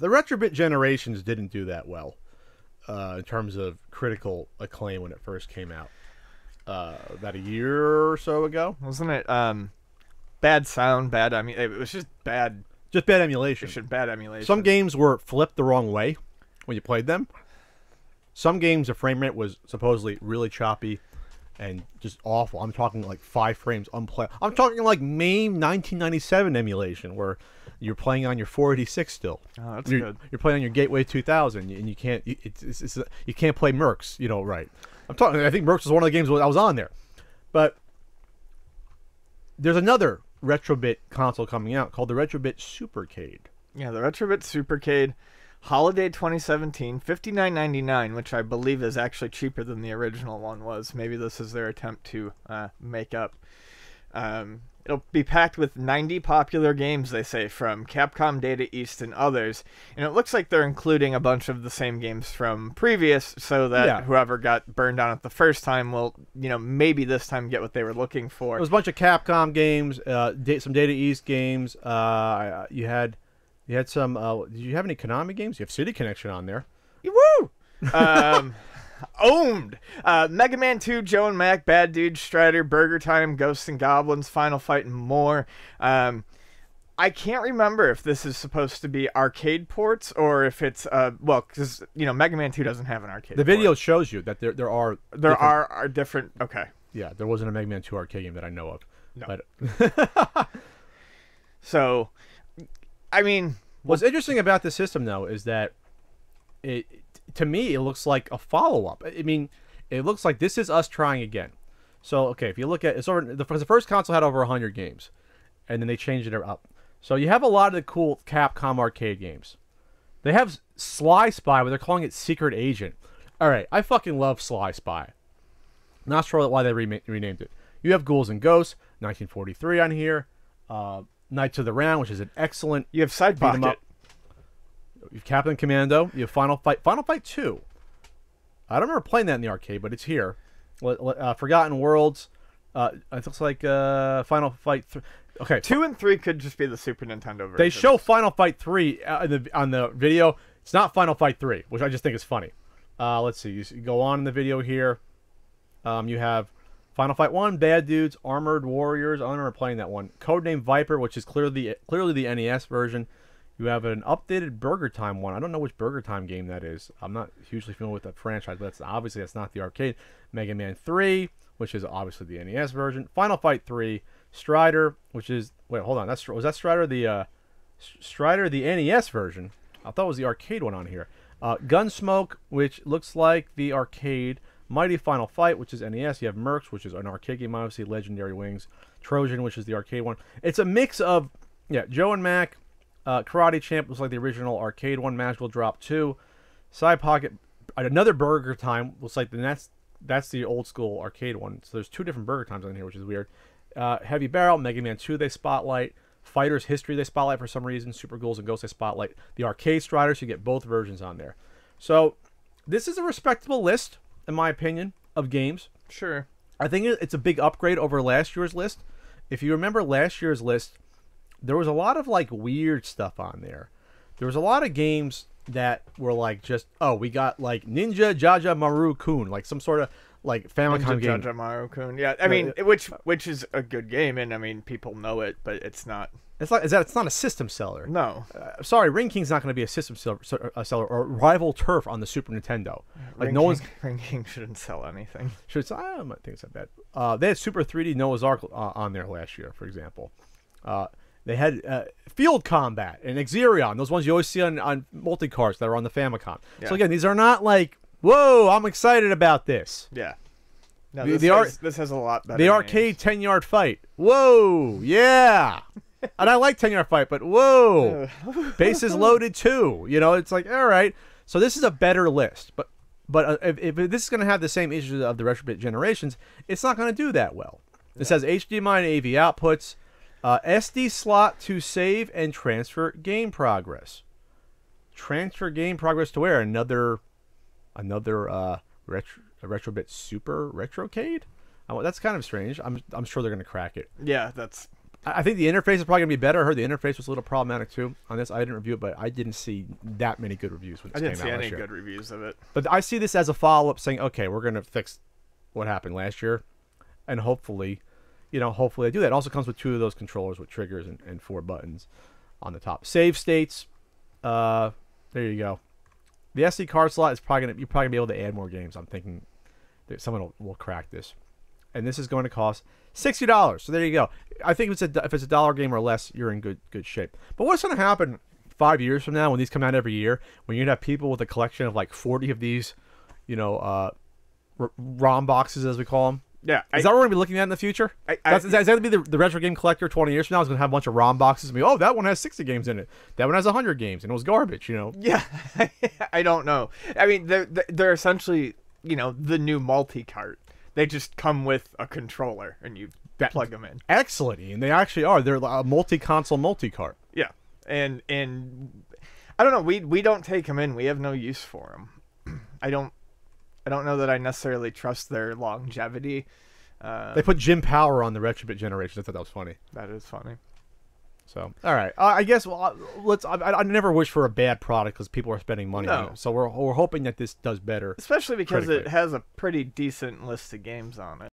The Retrobit Generations didn't do that well in terms of critical acclaim when it first came out. About a year or so ago. Wasn't it bad sound, bad... I mean, it was just bad... Just bad emulation. Just bad emulation. Some games were flipped the wrong way when you played them. Some games, the frame rate was supposedly really choppy and just awful. I'm talking like 5 frames unplayable. I'm talking like MAME 1997 emulation where you're playing on your 486 still. Oh, that's good. You're playing on your Gateway 2000 and you can't you can't play Mercs, right. I think Mercs was one of the games I was on there. But there's another Retrobit console coming out called the Retrobit Super-Cade. Yeah, the Retrobit Super-Cade, Holiday 2017, $59.99, which I believe is actually cheaper than the original one was. Maybe this is their attempt to make up. It'll be packed with 90 popular games, they say, from Capcom, Data East, and others. And it looks like they're including a bunch of the same games from previous, so that whoever got burned on it the first time will, maybe this time get what they were looking for. There was a bunch of Capcom games, some Data East games. You had some. Did you have any Konami games? You have City Connection on there. Woo! Owned! Mega Man 2, Joe and Mac, Bad Dude, Strider, Burger Time, Ghosts and Goblins, Final Fight, and more. I can't remember if this is supposed to be arcade ports or if it's, because, Mega Man 2 doesn't have an arcade The video shows you that there are different, okay. Yeah, there wasn't a Mega Man 2 arcade game that I know of. No. But So, I mean... What's interesting about this system, though, is that to me, it looks like a follow-up. I mean, it looks like this is us trying again. So, okay, if you look at the first console had over 100 games, and then they changed it up. So you have a lot of the cool Capcom arcade games. They have Sly Spy, but they're calling it Secret Agent. All right, I fucking love Sly Spy. Not sure why they renamed it. You have Ghouls and Ghosts, 1943 on here. Knights of the Round, which is an excellent. You have Side Pocket. You have Captain Commando. You have Final Fight. Final Fight 2. I don't remember playing that in the arcade, but it's here. Forgotten Worlds. It looks like Final Fight 3. Okay. 2 and 3 could just be the Super Nintendo version. They show Final Fight 3 on the video. It's not Final Fight 3, which I just think is funny. Let's see. You go on in the video here. You have Final Fight 1, Bad Dudes, Armored Warriors. I don't remember playing that one. Codename Viper, which is clearly the NES version. You have an updated Burger Time one. I don't know which Burger Time game that is. I'm not hugely familiar with that franchise, but that's not the arcade. Mega Man 3, which is obviously the NES version. Final Fight 3, Strider, which is hold on. Was that Strider the NES version? I thought it was the arcade one on here. Gunsmoke, which looks like the arcade. Mighty Final Fight, which is NES. You have Mercs, which is an arcade game, obviously. Legendary Wings. Trojan, which is the arcade one. It's a mix of Joe and Mac. Karate Champ was like the original arcade one. Magical Drop 2. Side Pocket. Another Burger Time. Looks like that's the old school arcade one. So there's 2 different Burger Times on here, which is weird. Heavy Barrel. Mega Man 2 they spotlight. Fighters History they spotlight for some reason. Super Ghouls and Ghosts they spotlight. The arcade Striders, you get both versions on there. So this is a respectable list, in my opinion, of games. Sure. I think it's a big upgrade over last year's list. If you remember last year's list, there was a lot of like weird stuff on there. There was a lot of games that were like just, we got like Ninja Jaja Maru-kun, like some sort of like Famicom game. Jaja Maru-kun. Yeah, I mean, which is a good game, and I mean, people know it, but it's not. It's not a system seller. No. Sorry, Ring King's not going to be a system seller or rival turf on the Super Nintendo. Like Ring King shouldn't sell anything. I don't think it's that bad. They had Super 3D Noah's Ark on there last year, for example. They had Field Combat and Exerion, those ones you always see on multi-cars that are on the Famicom. Yeah. So again, these are not like, whoa, I'm excited about this. Yeah. No, this has a lot better. The arcade 10-yard fight. Whoa, yeah. And I like 10-yard fight, but whoa. Bases loaded too. It's like, all right. So this is a better list. But if this is going to have the same issues of the Retrobit Generations, it's not going to do that well. It says HDMI and AV outputs. SD slot to save and transfer game progress. Transfer game progress to where? Another Retrobit Super Retro-Cade? That's kind of strange. I'm sure they're going to crack it. Yeah, that's I think the interface is probably gonna be better. I heard the interface was a little problematic too on this. I didn't review it, but I didn't see that many good reviews when I this didn't came see out any last year. good reviews of it. But I see this as a follow-up, saying, okay, we're gonna fix what happened last year, and hopefully, hopefully they do that. It also comes with 2 of those controllers with triggers and 4 buttons on the top. Save states. There you go. The SD card slot is you're probably gonna be able to add more games. I'm thinking that someone will crack this, and this is going to cost $60. So there you go. I think if it's a dollar game or less, you're in good shape. But what's going to happen 5 years from now when these come out every year? When you're gonna have people with a collection of like 40 of these, ROM boxes as we call them. Yeah, is that what we're gonna be looking at in the future? Is that gonna be the retro game collector 20 years from now? Is gonna have a bunch of ROM boxes and be, oh, that one has 60 games in it. That one has 100 games and it was garbage. Yeah, I don't know. I memean, they're essentially the new multi-cart. They just come with a controller and you plug them in. Excellent, Ian. They actually are. They're a multi-console multi-cart. Yeah, and I don't know. We don't take them in. We have no use for them. I don't know that I necessarily trust their longevity. They put Jim Power on the Retrobit generation. I thought that was funny. That is funny. So, all right. I guess I never wish for a bad product because people are spending money on it. So we're hoping that this does better. Especially because it has a pretty decent list of games on it.